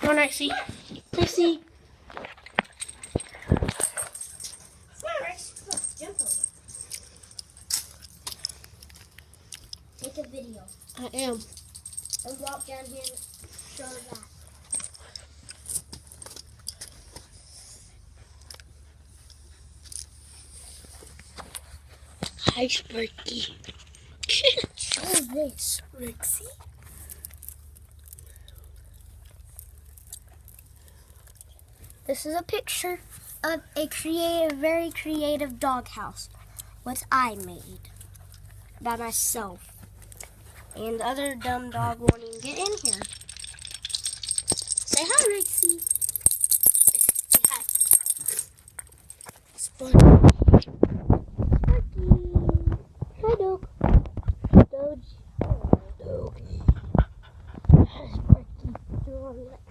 Come on, Rexy. Rexy. Take a video. I am. And walk down here and show that. Hi, Sparky. Show this, Rexy. This is a picture of a very creative doghouse, what I made by myself. And the other dumb dog won't even get in here. Say hi, Rexy. Say hi. Sparky. Hi, dog. Doge. Sparky. Sparky.